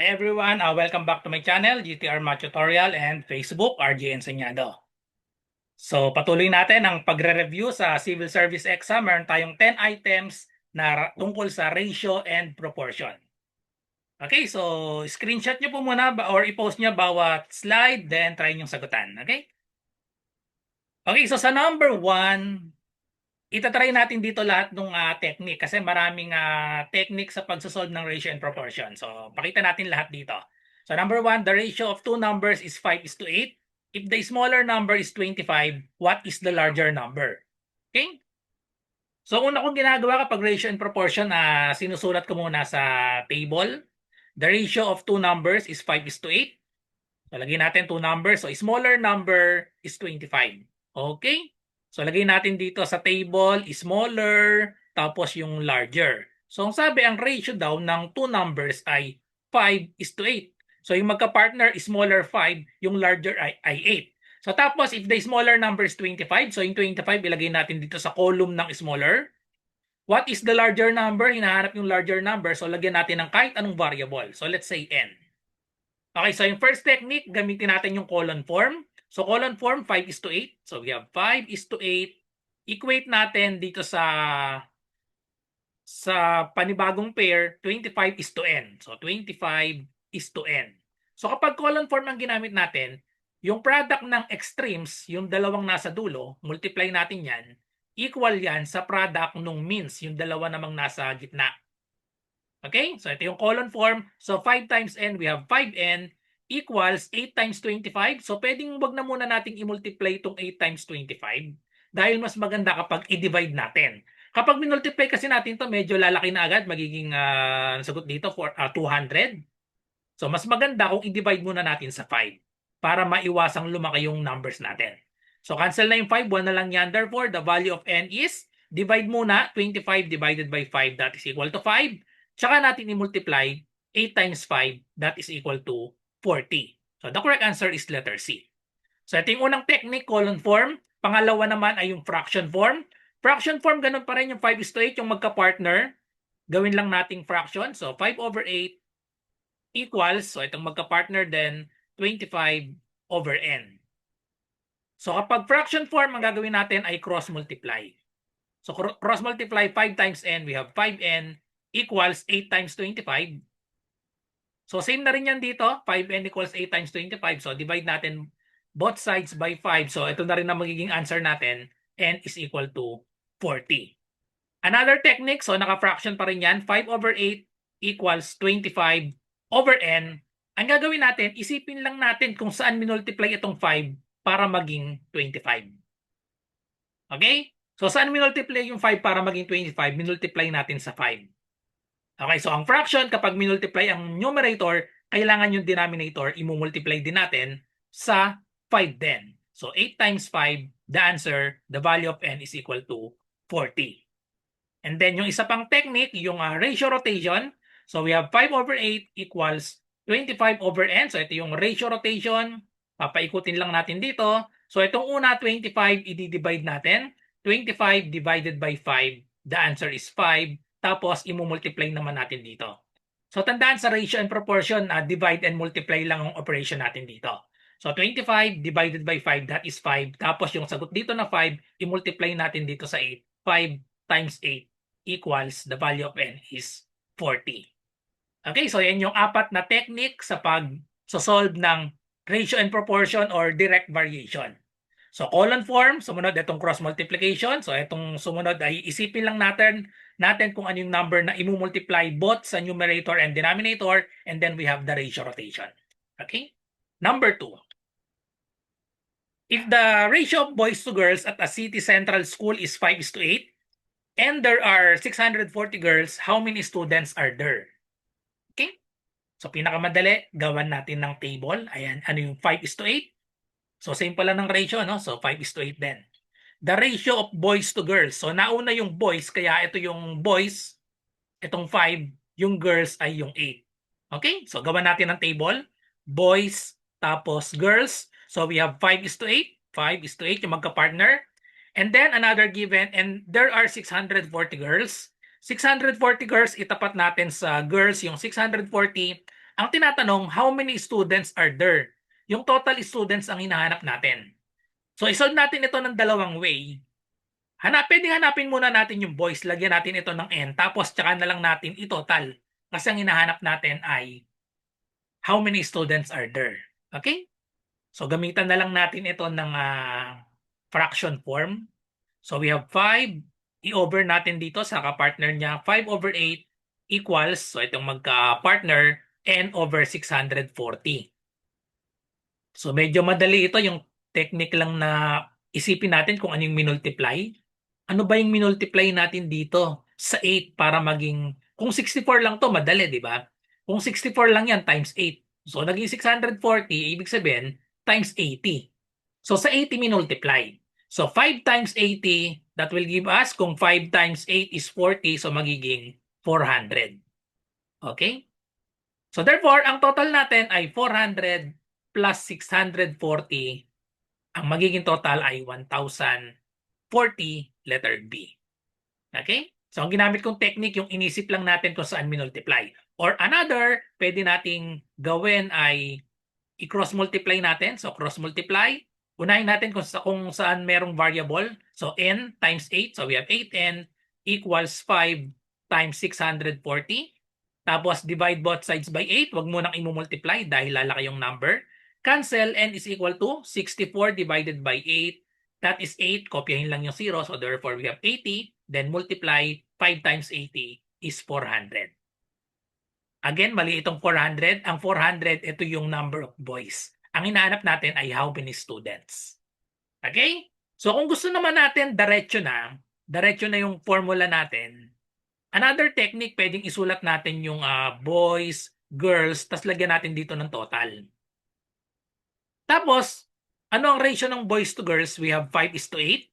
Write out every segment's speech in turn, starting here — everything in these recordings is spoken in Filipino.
Hi everyone, welcome back to my channel, GTR Math Tutorial and Facebook, RJ Enseñado. So patuloy natin ang pagre-review sa Civil Service Exam. Meron tayong 10 items na tungkol sa ratio and proportion. Okay, so screenshot nyo po muna or i-post nyo bawat slide, then try nyo sagutan. Okay? Okay, so sa number 1, itatry natin dito lahat ng technique kasi maraming technique sa pagsosolve ng ratio and proportion. So, pakita natin lahat dito. So, number 1, the ratio of two numbers is 5:8. If the smaller number is 25, what is the larger number? Okay? So, una kong ginagawa kapag ratio and proportion, sinusulat ko muna sa table. The ratio of two numbers is 5:8. So, lagyan natin two numbers. So, smaller number is 25. Okay? So, lagay natin dito sa table, smaller, tapos yung larger. So, ang sabi, ang ratio daw ng two numbers ay 5:8. So, yung magka-partner, smaller 5, yung larger ay 8. So, tapos, if the smaller number is 25, so yung 25, ilagay natin dito sa column ng smaller. What is the larger number? Hinahanap yung larger number. So, lagyan natin ng kahit anong variable. So, let's say n. Okay, so yung first technique, gamitin natin yung column form. So column form, 5:8. So we have 5:8. Equate natin dito sa panibagong pair, 25:n. So 25:n. So kapag column form ang ginamit natin, yung product ng extremes, yung dalawang nasa dulo, multiply natin yan, equal yan sa product ng means, yung dalawa namang nasa gitna. Okay? So ito yung column form. So 5 times n, we have 5n equals 8 times 25. So pwedeng wag na muna nating i-multiply itong 8 times 25 dahil mas maganda kapag i-divide natin. Kapag minultiply kasi natin to medyo lalaki na agad. Magiging sagot dito for 200. So mas maganda kung i-divide muna natin sa 5 para maiwasang lumaki yung numbers natin. So cancel na yung 5, 1 na lang yan. Therefore, the value of n is, divide muna, 25 divided by 5, that is equal to 5. Tsaka natin i-multiply 8 times 5, that is equal to 40. So the correct answer is letter C. So ito yung unang technique, column form. Pangalawa naman ay yung fraction form. Fraction form, ganun pa rin yung 5:8, yung magka-partner. Gawin lang nating fraction. So 5/8 equals, so itong magka-partner din, 25/n. So kapag fraction form, ang gagawin natin ay cross-multiply. So cross-multiply 5 times n, we have 5n equals 8 times 25. So same na rin yan dito, 5n equals 8 times 25. So divide natin both sides by 5. So ito na rin ang magiging answer natin, n is equal to 40. Another technique, so naka-fraction pa rin yan, 5/8 equals 25/n. Ang gagawin natin, isipin lang natin kung saan minultiply itong 5 para maging 25. Okay? So saan minultiply yung 5 para maging 25? Minultiply natin sa 5. Okay, so ang fraction, kapag minultiply ang numerator, kailangan yung denominator, imumultiply din natin sa 5 din. So 8 times 5, the answer, the value of n is equal to 40. And then yung isa pang technique, yung ratio rotation. So we have 5/8 equals 25/n. So ito yung ratio rotation. Papaikutin lang natin dito. So itong una, 25, i-divide natin. 25 divided by 5, the answer is 5. Tapos imumultiply naman natin dito. So tandaan sa ratio and proportion, divide and multiply lang ang operation natin dito. So 25 divided by 5, that is 5. Tapos yung sagot dito na 5, i-multiply natin dito sa 8. 5 times 8 equals, the value of n is 40. Okay, so yan yung apat na technique sa pag-solve ng ratio and proportion or direct variation. So column form, sumunod itong cross multiplication. So itong sumunod ay isipin lang natin kung ano yung number na imumultiply both sa numerator and denominator, and then we have the ratio rotation. Okay? Number 2. If the ratio of boys to girls at a city central school is 5:8, and there are 640 girls, how many students are there? Okay? So pinakamadali, gawan natin ng table. Ayan, ano yung 5:8? So same pala ng ratio, no? So 5:8 din. The ratio of boys to girls. So nauna yung boys, kaya ito yung boys, itong 5, yung girls ay yung 8. Okay? So gawan natin ng table. Boys, tapos girls. So we have 5:8. 5:8 yung magka-partner. And then another given, and there are 640 girls. 640 girls, itapat natin sa girls yung 640. Ang tinatanong, how many students are there? Yung total students ang hinahanap natin. So, isolve natin ito ng dalawang way. Pwedeng hanapin muna natin yung boys. Lagyan natin ito ng n. Tapos, tsaka na lang natin i-total. Kasi ang hinahanap natin ay how many students are there. Okay? So, gamitan na lang natin ito ng fraction form. So, we have 5. I-over natin dito sa kapartner niya. 5/8 equals, so itong magka-partner, n over 640. So, medyo madali ito. Yung technique lang na isipin natin kung ano yung minultiply. Ano ba yung minultiply natin dito sa 8 para maging, kung 64 lang to madali, di ba? Kung 64 lang yan, times 8. So, naging 640, ibig sabihin, times 80. So, sa 80 minultiply. So, 5 times 80, that will give us, kung 5 times 8 is 40, so magiging 400. Okay? So, therefore, ang total natin ay 400 plus 640. Ang magiging total ay 1,040, letter B. Okay? So, ang ginamit kong technique, yung inisip lang natin kung saan minultiply. Or another, pwede nating gawin ay i-cross multiply natin. So, cross multiply. Unahin natin kung saan merong variable. So, n times 8. So, we have 8n equals 5 times 640. Tapos, divide both sides by 8. Huwag mo nang i-multiply dahil lalaki yung number. Cancel, n is equal to 64 divided by 8. That is 8. Kopyahin lang yung 0. So, therefore, we have 80. Then, multiply 5 times 80 is 400. Again, mali itong 400. Ang 400, ito yung number of boys. Ang hinahanap natin ay how many students. Okay? So, kung gusto naman natin, diretso na yung formula natin. Another technique, pwedeng isulat natin yung boys, girls, tas lagyan natin dito ng total. Tapos, ano ang ratio ng boys to girls? We have 5:8.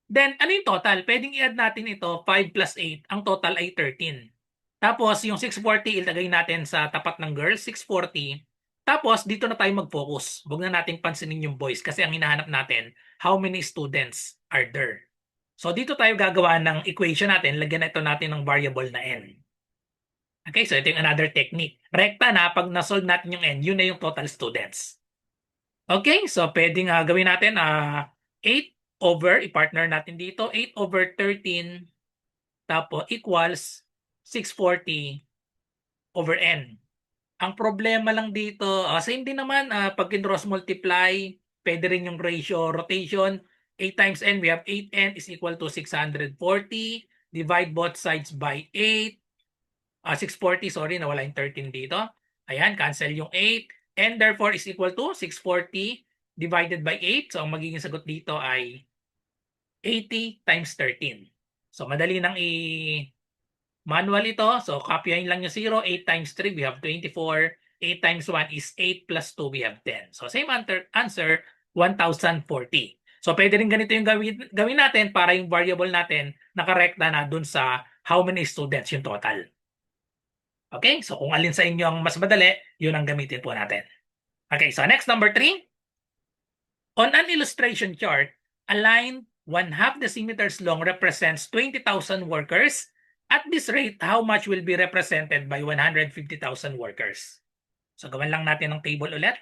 Then, ano yung total? Pwedeng i-add natin ito, 5 plus 8. Ang total ay 13. Tapos, yung 640, ilagay natin sa tapat ng girls, 640. Tapos, dito na tayo mag-focus. Huwag na nating pansinin yung boys kasi ang hinahanap natin, how many students are there? So, dito tayo gagawa ng equation natin. Lagyan na ito natin ng variable na n. Okay, so ito yung another technique. Rekta na, pag na-solve natin yung n, yun na yung total students. Okay, so pwedeng gawin natin 8 over, i-partner natin dito, 8 over 13, tapos equals 640 over n. Ang problema lang dito, same din naman, pag in-cross multiply, pwede rin yung ratio rotation. 8 times n, we have 8n is equal to 640. Divide both sides by 8. 640, sorry, nawala yung 13 dito. Ayan, cancel yung 8. And therefore is equal to 640 divided by 8. So, ang magiging sagot dito ay 80 times 13. So, madali nang manual ito. So, copyahin lang yung 0. 8 times 3, we have 24. 8 times 1 is 8 plus 2, we have 10. So, same answer, 1,040. So, pwede rin ganito yung gawin natin para yung variable natin nakarekta na dun sa how many students yung total. Okay? So, kung alin sa inyo ang mas madali, yun ang gamitin po natin. Okay, so next, number 3. On an illustration chart, a line 1/2 decimeters long represents 20,000 workers. At this rate, how much will be represented by 150,000 workers? So, gawin lang natin ng table ulit.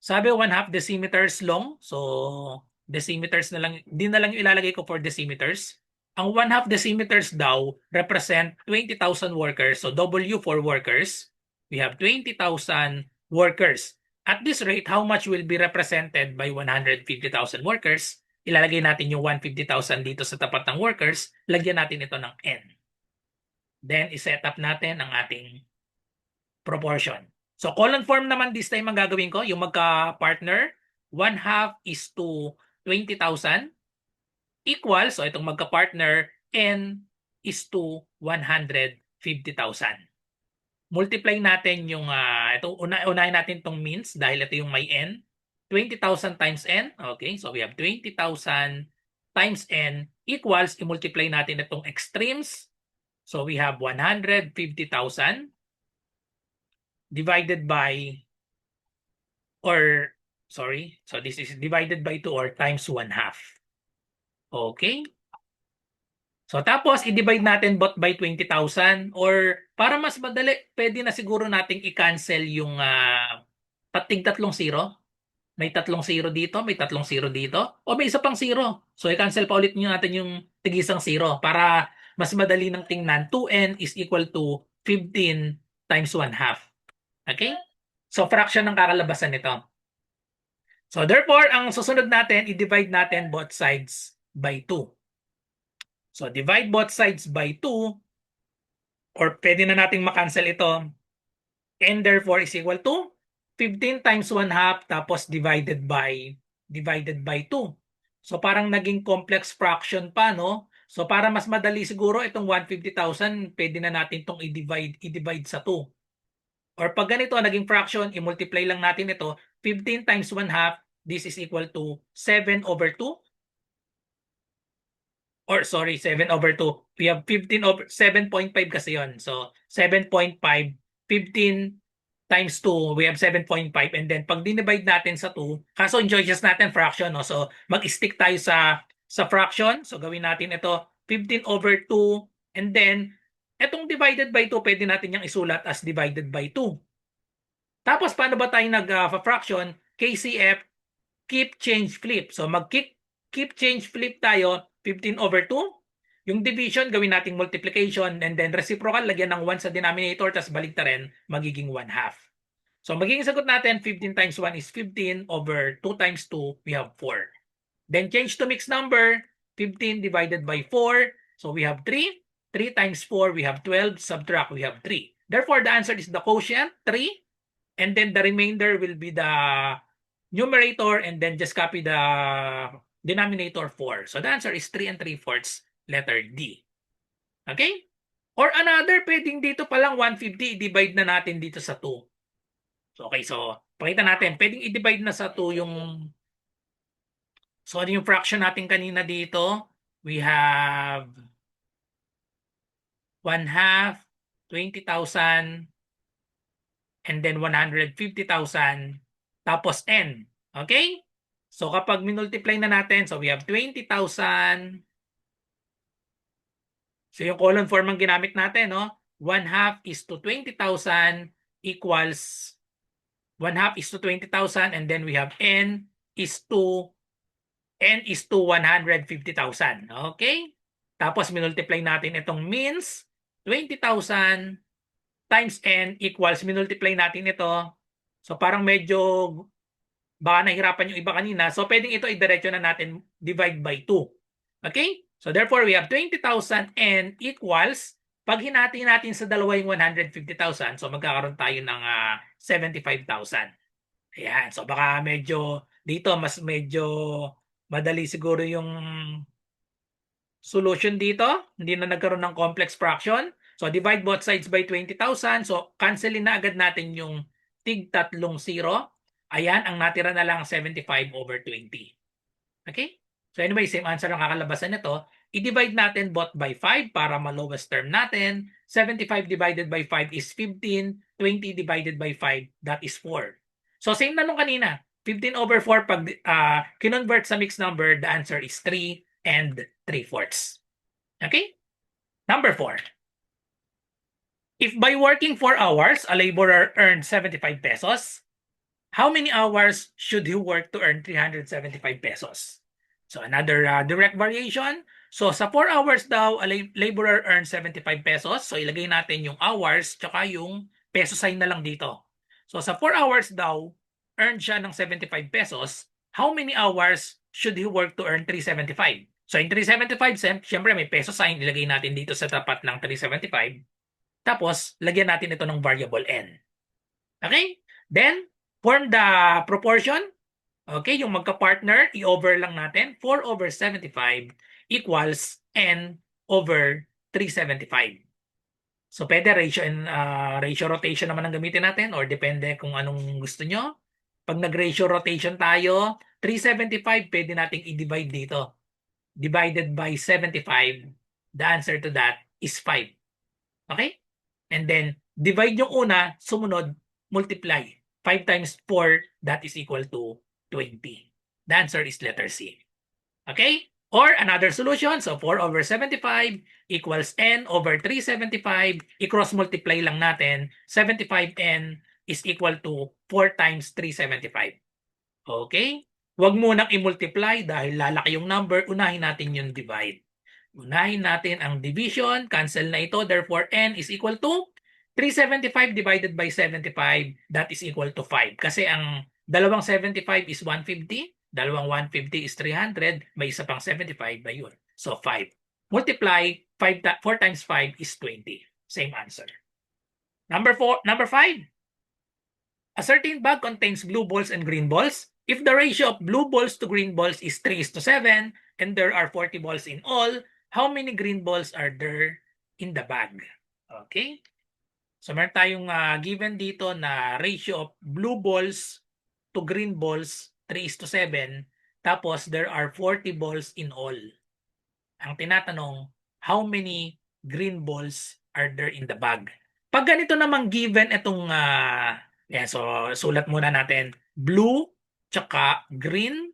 Sabi 1/2 decimeters long. So, decimeters na lang. Di na lang yung ilalagay ko for decimeters. Ang 1/2 decimeters daw represent 20,000 workers. So, W for workers. We have 20,000 workers. At this rate, how much will be represented by 150,000 workers? Ilalagay natin yung 150,000 dito sa tapat ng workers. Lagyan natin ito ng N. Then, iset up natin ang ating proportion. So, column form naman this time ang gagawin ko. Yung magka-partner, 1/2 is to 20,000 equals, so itong magka-partner, N is to 150,000. Multiply natin yung, unahin natin itong means dahil ito yung may N. 20,000 times N. Okay, so we have 20,000 times N equals, i-multiply natin itong extremes. So we have 150,000 divided by, or, sorry, so this is divided by 2 or times 1/2. Okay. So tapos i-divide natin both by 20,000 or para mas madali, pwede na siguro nating i-cancel yung tatlong zero. May tatlong zero dito, may tatlong zero dito, o may isa pang zero. So i-cancel pa ulit nyo natin yung tigisang zero para mas madali ng tingnan. 2n is equal to 15 times 1 half. Okay? So fraction ng kakalabasan nito. So therefore, ang susunod natin, i-divide natin both sides by 2. So divide both sides by 2 or pwede na nating makancel ito and therefore is equal to 15 times 1 half tapos divided by 2. So parang naging complex fraction pa, no? So para mas madali siguro itong 150,000, pwede na natin itong i-divide sa 2. Or pag ganito naging fraction, i-multiply lang natin ito. 15 times 1 half, this is equal to 7 over 2. Or sorry, 7 over 2. We have 15 over 7.5 kasi yon. So 7.5, 15 times 2, we have 7.5. And then pag dinivide natin sa 2, kaso yung choices natin fraction. No? So mag-stick tayo sa fraction. So gawin natin ito 15 over 2. And then itong divided by 2, pwede natin yung isulat as divided by 2. Tapos paano ba tayo nag-fraction? KCF, keep, change, flip. So mag-keep, change, flip tayo. 15 over 2. Yung division, gawin nating multiplication and then reciprocal, lagyan ng 1 sa denominator, tapos baligtarin, magiging 1 half. So magiging sagot natin, 15 times 1 is 15 over 2 times 2, we have 4. Then change to mixed number, 15 divided by 4, so we have 3. 3 times 4, we have 12, subtract, we have 3. Therefore, the answer is the quotient, 3, and then the remainder will be the numerator and then just copy the denominator 4. So the answer is 3 3/4, letter D. Okay? Or another, pwedeng dito pa lang 150, i-divide na natin dito sa 2. So okay, so pakita natin, pwedeng i-divide na sa 2 yung so ano yung fraction natin kanina dito? We have 1 half, 20,000, and then 150,000, tapos n. Okay? So kapag minultiply na natin, so we have 20,000. So yung column form ang ginamit natin, no? 1 half is to 20,000 equals 1 half is to 20,000 and then we have n is to 150,000. Okay? Tapos minultiply natin itong means 20,000 times n equals minultiply natin ito. So parang medyo baka nahirapan yung iba kanina. So pwedeng ito idiretso na natin divide by 2. Okay? So therefore, we have 20,000 n equals, pag hinati natin sa dalawa yung 150,000, so magkakaroon tayo ng 75,000. Ayan. So baka medyo dito, mas medyo madali siguro yung solution dito. Hindi na nagkaroon ng complex fraction. So divide both sides by 20,000. So cancelin na agad natin yung tig tatlong zero. Ayan, ang natira na lang 75 over 20. Okay? So anyway, same answer ang kakalabasan nito. I-divide natin both by 5 para ma-lowest term natin. 75 divided by 5 is 15. 20 divided by 5, that is 4. So same na nung kanina. 15 over 4, pag kinonvert sa mixed number, the answer is 3 and 3/4. Okay? Number 4. If by working 4 hours, a laborer earned 75 pesos, how many hours should he work to earn 375 pesos? So another direct variation. So sa 4 hours daw, a laborer earns 75 pesos. So ilagay natin yung hours tsaka yung peso sign na lang dito. So sa 4 hours daw, earn siya ng 75 pesos. How many hours should he work to earn 375? So in 375, syempre may peso sign, ilagay natin dito sa tapat ng 375. Tapos, lagyan natin ito ng variable n. Okay? Then, form the proportion. Okay, yung magka-partner, i-over lang natin. 4 over 75 equals n over 375. So, pwede ratio and ratio rotation naman ang gamitin natin or depende kung anong gusto nyo. Pag nag-ratio rotation tayo, 375, pwede nating i-divide dito. Divided by 75, the answer to that is 5. Okay? And then, divide yung una, sumunod, multiply. 5 times 4, that is equal to 20. The answer is letter C. Okay? Or another solution, so 4 over 75 equals n over 375. I-cross multiply lang natin. 75n is equal to 4 times 375. Okay? Huwag munang i-multiply dahil lalaki yung number. Unahin natin yung divide. Unahin natin ang division. Cancel na ito. Therefore, n is equal to 375 divided by 75. That is equal to 5. Kasi ang dalawang 75 is 150. Dalawang 150 is 300. May isa pang 75 ba yun? So, 5. Multiply 4 times 5 is 20. Same answer. Number 5. A certain bag contains blue balls and green balls. If the ratio of blue balls to green balls is 3:7 and there are 40 balls in all, how many green balls are there in the bag? Okay? So meron tayong given dito na ratio of blue balls to green balls 3:7. Tapos there are 40 balls in all. Ang tinatanong, how many green balls are there in the bag? Pag ganito namang given itong so sulat muna natin blue tsaka green,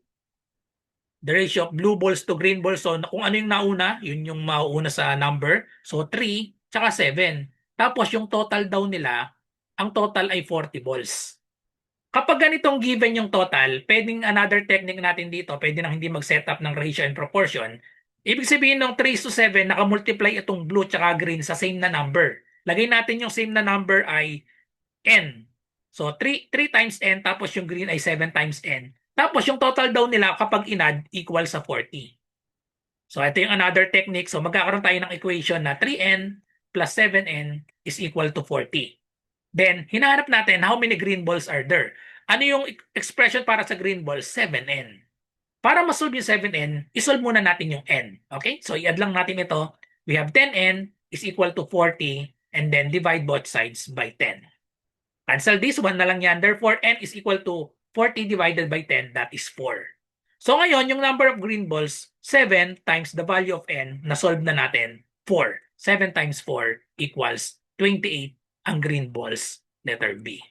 the ratio of blue balls to green balls. So kung ano yung nauna, yun yung mauuna sa number. So 3 tsaka 7. Tapos yung total daw nila, ang total ay 40 balls. Kapag ganitong given yung total, pwedeng another technique natin dito, pwede nang hindi mag-set up ng ratio and proportion. Ibig sabihin ng 3:7, nakamultiply itong blue tsaka green sa same na number. Lagay natin yung same na number ay n. So 3 times n, tapos yung green ay 7 times n. Tapos yung total daw nila kapag inad equal sa 40. So ito yung another technique. So magkakaroon tayo ng equation na 3n plus 7n is equal to 40. Then, hinahanap natin how many green balls are there. Ano yung expression para sa green balls? 7n. Para masolve yung 7n, isolve muna natin yung n. Okay? So, i-add lang natin ito. We have 10n is equal to 40 and then divide both sides by 10. Cancel this, 1 na lang yan. Therefore, n is equal to 40 divided by 10, that is 4. So, ngayon, yung number of green balls, 7 times the value of n, na-solve na natin, 4. 7 times 4 equals 28 ang green balls, letter B.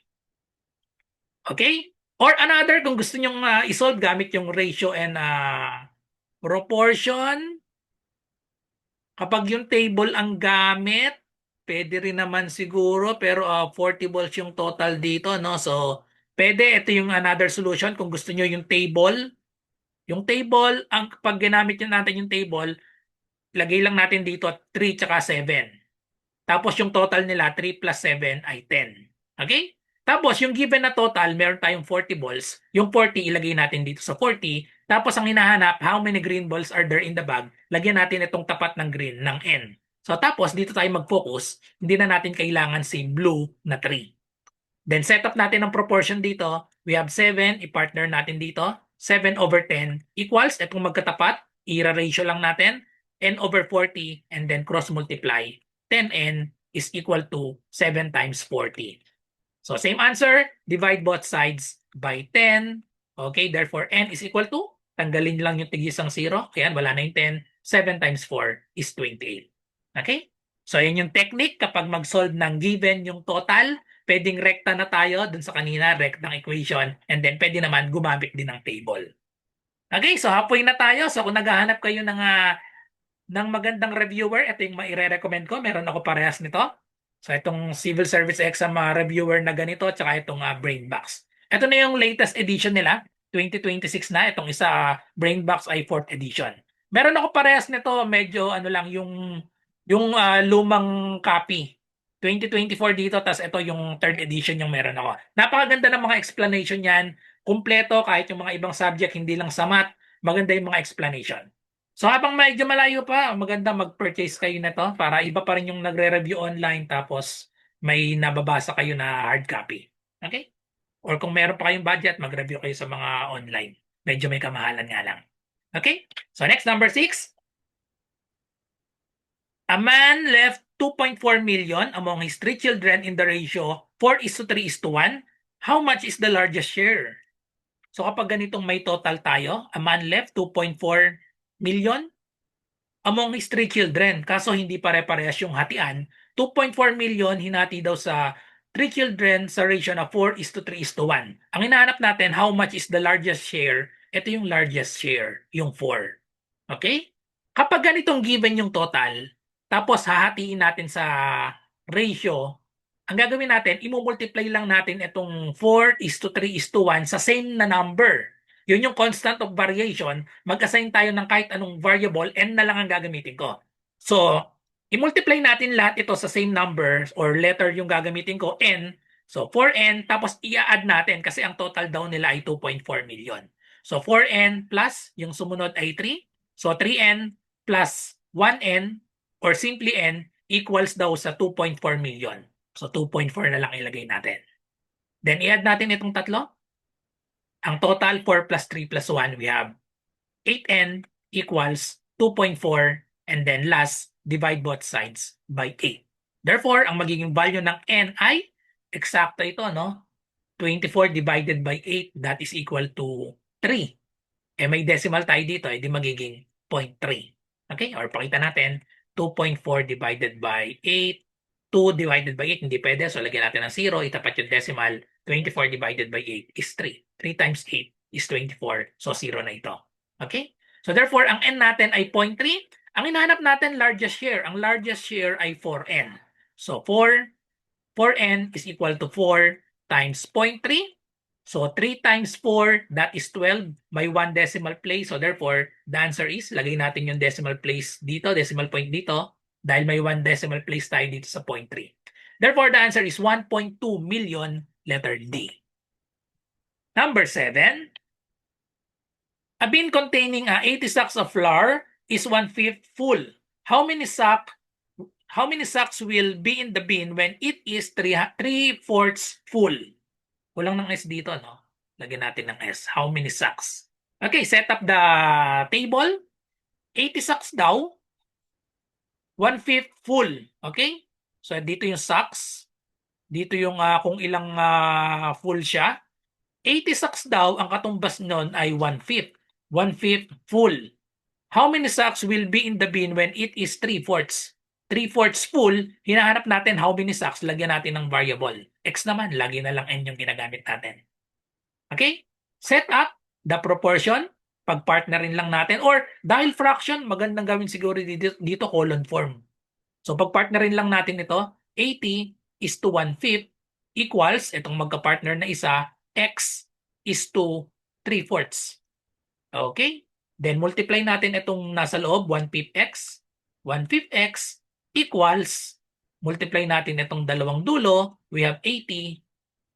Okay? Or another, kung gusto nyong isolve gamit yung ratio and proportion, kapag yung table ang gamit, pwede rin naman siguro, pero 40 balls yung total dito, no? So, pwede, ito yung another solution kung gusto nyo yung table. Yung table, pag ginamit natin yung table, lagay lang natin dito 3 tsaka 7. Tapos yung total nila, 3 plus 7 ay 10. Okay? Tapos yung given na total, meron tayong 40 balls. Yung 40, ilagay natin dito sa 40. Tapos ang hinahanap, how many green balls are there in the bag? Lagyan natin itong tapat ng green ng n. So tapos dito tayo mag-focus. Hindi na natin kailangan si blue na 3. Then set up natin ang proportion dito. We have 7, i-partner natin dito. 7 over 10 equals, itong magkatapat, i-ratio lang natin. N over 40 and then cross multiply. 10n is equal to 7 times 40. So same answer, divide both sides by 10. Okay, therefore n is equal to, tanggalin lang yung tigisang 0. Kaya wala na yung 10. 7 times 4 is 28. Okay? So yun yung technique kapag mag-solve ng given yung total, pwedeng rekta na tayo dun sa kanina, rectang equation, and then pwede naman gumamit din ng table. Okay, so halfway na tayo. So kung naghahanap kayo ng magandang reviewer, ito yung maire-recommend ko. Meron ako parehas nito. So itong civil service exam reviewer na ganito, tsaka itong BrainBox. Ito na yung latest edition nila, 2026 na. Itong isa, BrainBox ay 4th edition. Meron ako parehas nito, medyo ano lang, yung lumang copy. 2024 dito, tas ito yung 3rd edition yung meron ako. Napakaganda ng mga explanation yan. Kumpleto, kahit yung mga ibang subject, hindi lang sa math, maganda yung mga explanation. So habang medyo malayo pa, maganda mag-purchase kayo nito para iba pa rin yung nagre-review online tapos may nababasa kayo na hard copy. Okay? Or kung meron pa kayong budget, mag-review kayo sa mga online. Medyo may kamahalan nga lang. Okay? So next, number 6. A man left 2.4 million among his 3 children in the ratio 4:3:1. How much is the largest share? So kapag ganitong may total tayo, a man left 2.4 million among his 3 children. Kaso hindi pare-parehas yung hatian. 2.4 million hinati daw sa 3 children sa ratio na 4:3:1. Ang hinahanap natin, how much is the largest share? Ito yung largest share, yung 4. Okay? Kapag ganitong given yung total, tapos hahatiin natin sa ratio, ang gagawin natin, imumultiply lang natin itong 4:3:1 sa same na number. Yun yung constant of variation. Mag-assign tayo ng kahit anong variable, n na lang ang gagamitin ko. So, i-multiply natin lahat ito sa same number or letter yung gagamitin ko, n. So, 4n, tapos i-add natin kasi ang total daw nila ay 2.4 million. So, 4n plus yung sumunod ay 3. So 3n plus 1n or simply n equals daw sa 2.4 million. So 2.4 na lang ilagay natin. Then i-add natin itong tatlo. Ang total 4 plus 3 plus 1, we have 8n equals 2.4 and then last, divide both sides by 8. Therefore, ang magiging value ng n ay eksakto ito, no? 24 divided by 8, that is equal to 3. Eh may decimal tayo dito, di magiging 0.3. Okay? Or pakita natin, 2.4 divided by 8. 2 divided by 8, hindi pwede. So lagyan natin ng 0, itapat yung decimal. 24 divided by 8 is 3. 3 times 8 is 24. So 0 na ito. Okay? So therefore, ang n natin ay 0.3. Ang hinahanap natin, largest share. Ang largest share ay 4n. So 4n is equal to 4 times 0.3. So 3 times 4, that is 12 by 1 decimal place. So therefore, the answer is, lagay natin yung decimal place dito, decimal point dito, dahil may 1 decimal place tayo dito sa 0.3. Therefore, the answer is 1.2 million, letter D. Number 7, a bin containing 80 sacks of flour is 1/5 full. How many sacks will be in the bin when it is 3/4 full? Kulang ng S dito, no? Lagyan natin ng S. How many sacks? Okay, set up the table. 80 sacks daw. 1/5 full. Okay? So, dito yung sacks. Dito yung kung ilang full siya. 80 sacks daw, ang katumbas nun ay 1/5. 1/5 full. How many sacks will be in the bin when it is 3/4? 3/4 full, hinahanap natin how many sacks, lagyan natin ng variable. X naman, lagi na lang N yung ginagamit natin. Okay? Set up the proportion, pagpartnerin lang natin, or dahil fraction, magandang gawin siguro dito column form. So pagpartnerin lang natin ito, 80 is to 1/5 equals, itong magka-partner na isa, x is to 3/4. Okay? Then multiply natin itong nasa loob, 1/5 x. 1/5 x equals, multiply natin itong dalawang dulo, we have 80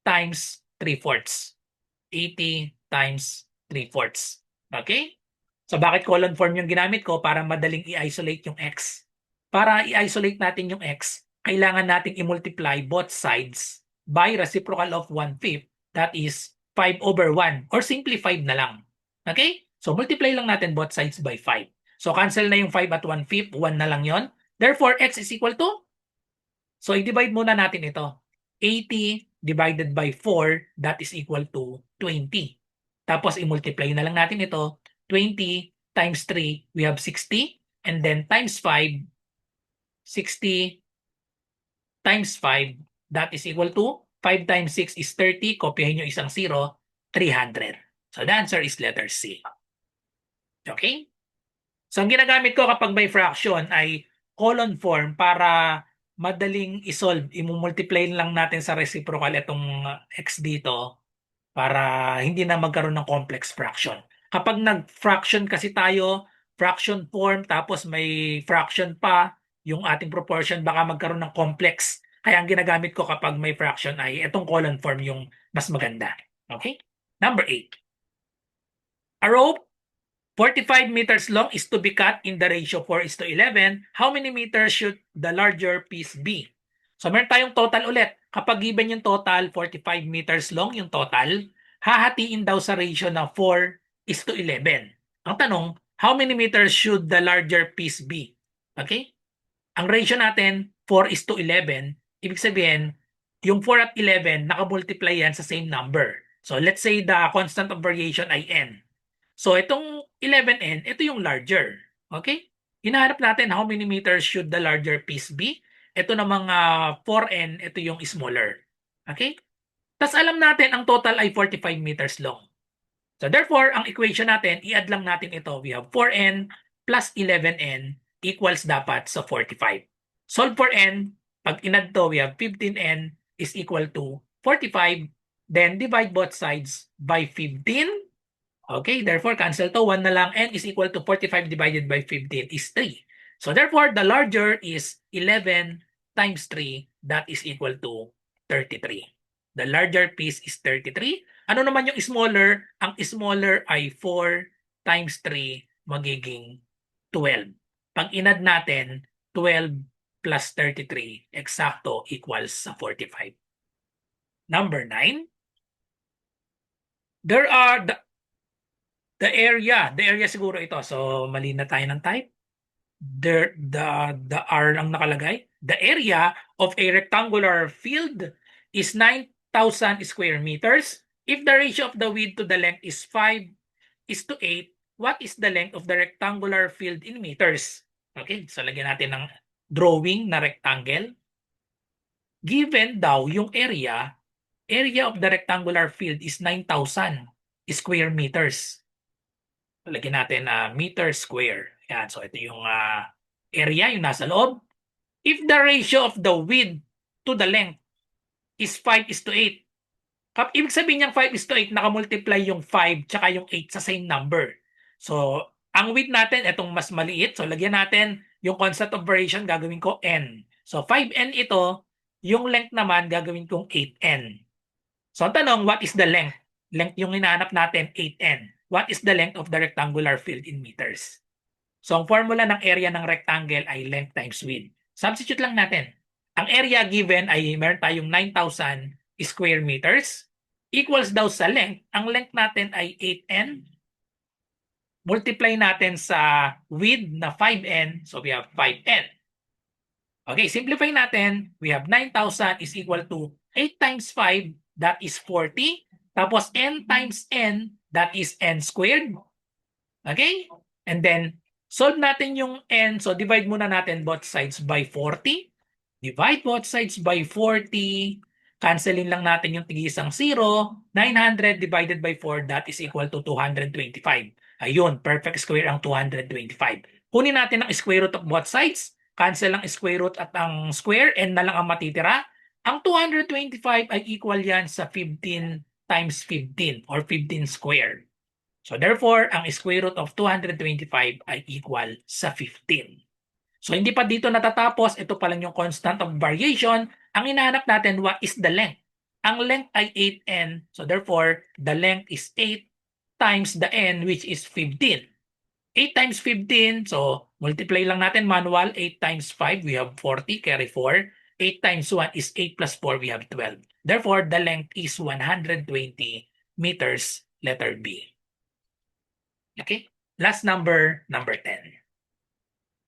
times 3/4. 80 times 3/4. Okay? So bakit column form yung ginamit ko? Para madaling i-isolate yung x. Para i-isolate natin yung x, kailangan nating i-multiply both sides by reciprocal of 1/5. That is 5/1 or simply 5 na lang. Okay? So multiply lang natin both sides by 5. So cancel na yung 5 at 1/5, 1 na lang yon. Therefore, x is equal to, so i-divide muna natin ito. 80 divided by 4, that is equal to 20. Tapos i-multiply na lang natin ito. 20 times 3, we have 60. And then times 5, 60 times 5, that is equal to 5 times 6 is 30. Kopyahin nyo isang 0, 300. So the answer is letter C. Okay? So ang ginagamit ko kapag may fraction ay column form para madaling isolve. I-multiply lang natin sa reciprocal itong x dito para hindi na magkaroon ng complex fraction. Kapag nag-fraction kasi tayo, fraction form, tapos may fraction pa, yung ating proportion, baka magkaroon ng complex. Kaya ang ginagamit ko kapag may fraction ay itong column form yung mas maganda. Okay? Number 8. A rope 45 meters long is to be cut in the ratio 4:11. How many meters should the larger piece be? So meron tayong total ulit. Kapag given yung total, 45 meters long yung total, hahatiin daw sa ratio na 4:11. Ang tanong, how many meters should the larger piece be? Okay? Ang ratio natin, 4:11. Ibig sabihin, yung 4 at 11, nakamultiply yan sa same number. So let's say the constant of variation ay n. So itong 11n, ito yung larger. Okay? Hinahanap natin how many meters should the larger piece be. Ito namang 4n, ito yung smaller. Okay? Tapos alam natin ang total ay 45 meters long. So therefore, ang equation natin, i-add lang natin ito. We have 4n plus 11n equals dapat sa 45. Solve for n. Pag inad to, we have 15n is equal to 45. Then divide both sides by 15. Okay, therefore cancel to. 1 na lang. N is equal to 45 divided by 15 is 3. So therefore, the larger is 11 times 3. That is equal to 33. The larger piece is 33. Ano naman yung smaller? Ang smaller ay 4 times 3 magiging 12. Pag inad natin, 12 plus 33 eksakto equals sa 45. Number 9. There are the area siguro ito. So mali na tayo ng type. The R lang nakalagay. The area of a rectangular field is 9,000 square meters. If the ratio of the width to the length is 5:8, what is the length of the rectangular field in meters? Okay, so lagyan natin ng drawing na rectangle. Given daw yung area of the rectangular field is 9,000 square meters. Lagyan natin meter square. Yan. So ito yung area, yung nasa loob. If the ratio of the width to the length is 5:8, ibig sabihin niyang 5:8, nakamultiply yung 5 tsaka yung 8 sa same number. So, ang width natin, itong mas maliit. So, lagyan natin yung constant of variation, gagawin ko n. So, 5n ito. Yung length naman, gagawin kong 8n. So, ang tanong, what is the length? Length yung hinahanap natin, 8n. What is the length of the rectangular field in meters? So, ang formula ng area ng rectangle ay length times width. Substitute lang natin. Ang area given ay meron tayong 9,000 square meters equals daw sa length. Ang length natin ay 8n. Multiply natin sa width na 5n. So, we have 5n. Okay, simplify natin. We have 9,000 is equal to 8 times 5, that is 40. Tapos n times n, that is n squared. Okay? And then, solve natin yung n. So, divide muna natin both sides by 40. Divide both sides by 40. Cancelin lang natin yung tigisang 0. 900 divided by 4, that is equal to 225. Ayun, perfect square ang 225. Kunin natin ang square root of both sides. Cancel ang square root at ang square, n na lang ang matitira. Ang 225 ay equal yan sa 15 times 15 or 15 square. So therefore, ang square root of 225 ay equal sa 15. So hindi pa dito natatapos, ito pa lang yung constant of variation. Ang hinahanap natin, what is the length? Ang length ay 8n. So therefore, the length is 8 times the n, which is 15. 8 times 15, so multiply lang natin manual. 8 times 5, we have 40, carry 4. 8 times 1 is 8 plus 4, we have 12. Therefore, the length is 120 meters, letter B. Okay, last number 10.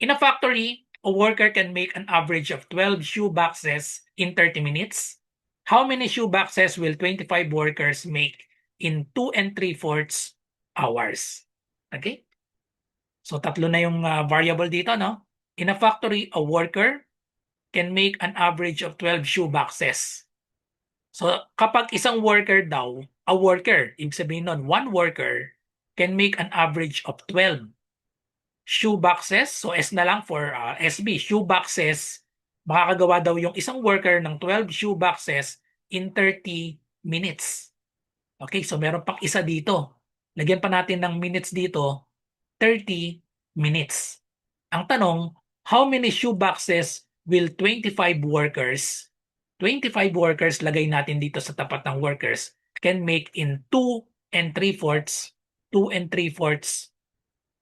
In a factory, a worker can make an average of 12 shoe boxes in 30 minutes. How many shoe boxes will 25 workers make in 2 3/4 hours? Okay? So tatlo na yung variable dito, no? In a factory, a worker can make an average of 12 shoe boxes. So kapag isang worker daw, a worker, ibig sabihin nun, one worker can make an average of 12 shoe boxes. So S na lang for SB, shoe boxes. Makakagawa daw yung isang worker ng 12 shoe boxes in 30 minutes. Okay, so meron pang isa dito. Lagyan pa natin ng minutes dito, 30 minutes. Ang tanong, how many shoe boxes will 25 workers, 25 workers, lagay natin dito sa tapat ng workers, can make in 2 3/4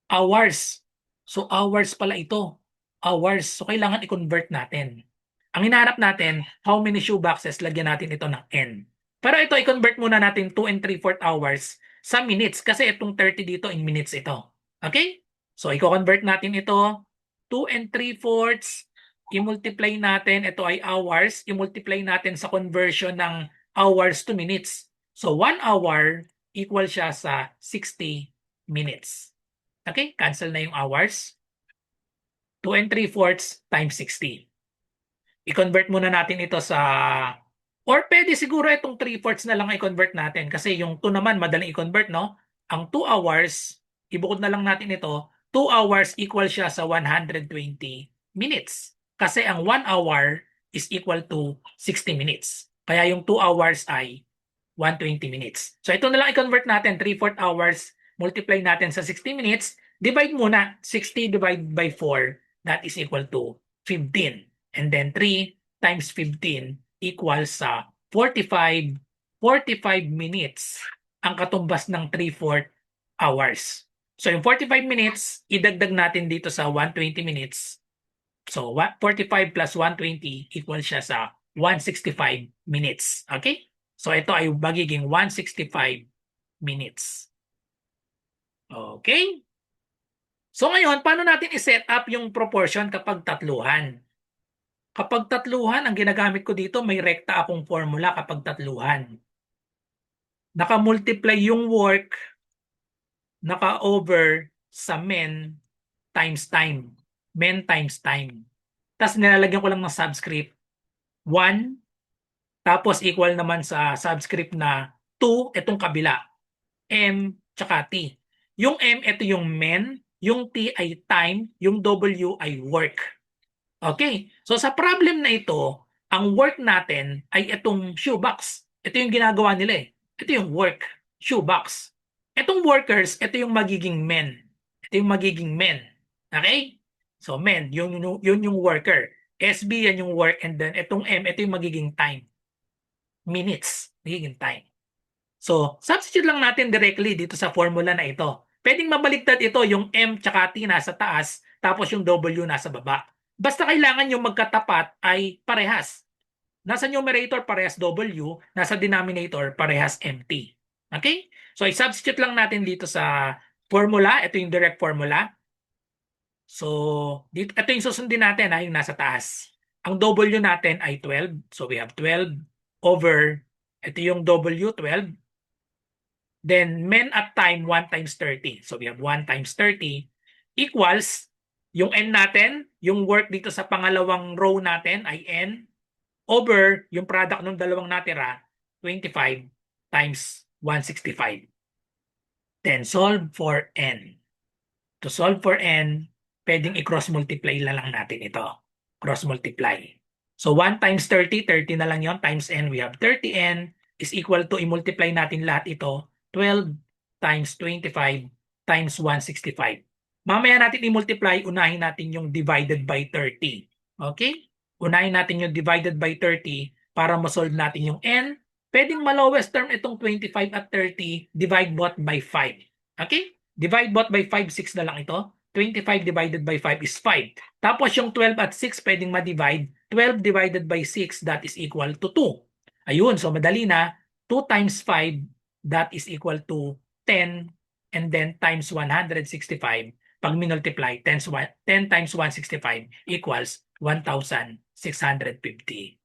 hours. So hours pala ito. Hours. So kailangan i-convert natin. Ang hinahanap natin, how many shoe boxes, lagyan natin ito ng n. Pero ito, i-convert muna natin 2 3/4 hours sa minutes kasi itong 30 dito in minutes ito. Okay? So, i-convert natin ito. 2 3/4, i-multiply natin. Ito ay hours. I-multiply natin sa conversion ng hours to minutes. So, 1 hour equal siya sa 60 minutes. Okay? Cancel na yung hours. 2 3/4 times 60. I-convert muna natin ito sa... Or pwede siguro itong 3/4 na lang i-convert natin kasi yung 2 naman madaling i-convert, no? Ang 2 hours, ibukod na lang natin ito, 2 hours equal siya sa 120 minutes. Kasi ang 1 hour is equal to 60 minutes. Kaya yung 2 hours ay 120 minutes. So ito na lang i-convert natin. 3/4 hours, multiply natin sa 60 minutes. Divide muna. 60 divided by 4, that is equal to 15. And then 3 times 15 equals sa 45 minutes ang katumbas ng 3/4 hours. So yung 45 minutes, idagdag natin dito sa 120 minutes. So 45 plus 120 equals siya sa 165 minutes. Okay? So ito ay magiging 165 minutes. Okay? So ngayon, paano natin i-set up yung proportion kapag tatluhan? Kapag tatluhan, ang ginagamit ko dito, may rekta akong formula kapag tatluhan. Naka-multiply yung work, naka-over sa men times time. Men times time. Tapos nilalagyan ko lang ng subscript 1, tapos equal naman sa subscript na 2, itong kabila. M tsaka T. Yung M, ito yung men. Yung T ay time. Yung W ay work. Okay. So sa problem na ito, ang work natin ay itong shoebox. Ito yung ginagawa nila eh. Ito yung work. Shoebox. Itong workers, ito yung magiging men. Ito yung magiging men. Okay? So men, yun yung worker. SB, yan yung work. And then itong M, ito yung magiging time. Minutes. Magiging time. So, substitute lang natin directly dito sa formula na ito. Pwedeng mabaliktad ito, yung M tsaka T nasa taas, tapos yung W nasa baba. Basta kailangan yung magkatapat ay parehas. Nasa numerator parehas W, nasa denominator parehas MT. Okay? So, i-substitute lang natin dito sa formula. Ito yung direct formula. So, dito, ito yung susundin natin, yung nasa taas. Ang W natin ay 12. So, we have 12 over, ito yung W, 12. Then, men at time, 1 times 30. So, we have 1 times 30 equals, yung N natin, yung work dito sa pangalawang row natin ay N over yung product ng dalawang natira, 25 times 165. Then, solve for N. To solve for N, pwedeng i-cross multiply na lang natin ito. Cross multiply. So, 1 times 30, 30 na lang yon times N. We have 30N is equal to, i-multiply natin lahat ito, 12 times 25 times 165. Mamaya natin i-multiply, unahin natin yung divided by 30. Okay? Unahin natin yung divided by 30 para ma-solve natin yung N. Pwedeng ma-lowest term itong 25 at 30, divide both by 5. Okay? Divide both by 5, 6 na lang ito. 25 divided by 5 is 5. Tapos yung 12 at 6 pwedeng ma-divide. 12 divided by 6, that is equal to 2. Ayun, so madali na. 2 times 5, that is equal to 10, and then times 165. Pag minultiply, 10 times 165 equals 1,650.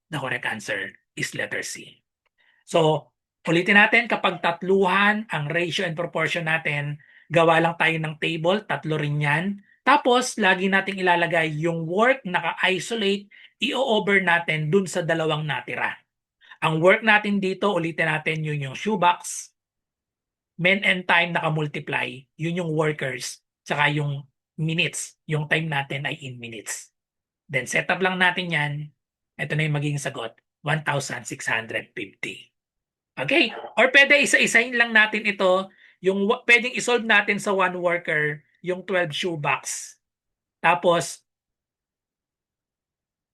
The correct answer is letter C. So, ulitin natin, kapag tatluhan, ang ratio and proportion natin, gawa lang tayo ng table, tatlo rin yan. Tapos, lagi nating ilalagay yung work naka-isolate, i-over natin dun sa dalawang natira. Ang work natin dito, ulitin natin, yun yung shoebox. Men and time naka-multiply, yun yung workers. Tsaka yung minutes, yung time natin ay in minutes. Then set up lang natin yan. Ito na yung magiging sagot, 1,650. Okay? Or pwede isa-isahin lang natin ito, yung pwedeng isolve natin sa one worker, yung 12 shoebox. Tapos,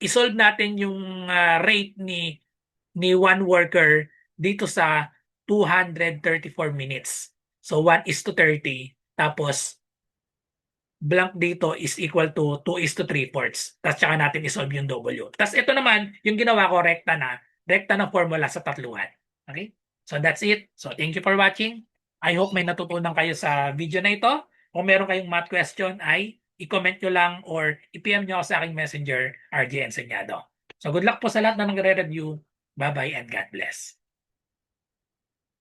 isolve natin yung rate ni one worker dito sa 234 minutes. So, 1:30. Tapos, blank dito is equal to 2:3/4. Tapos, tsaka natin isolve yung W. Tapos, ito naman, yung ginawa ko, rekta na formula sa tatluhan. Okay? So, that's it. So, thank you for watching. I hope may natutunan kayo sa video na ito. Kung meron kayong math question ay i-comment nyo lang or i-PM nyo ako sa aking messenger, RJ Enseñado. So, good luck po sa lahat na nagre-review. Bye-bye and God bless.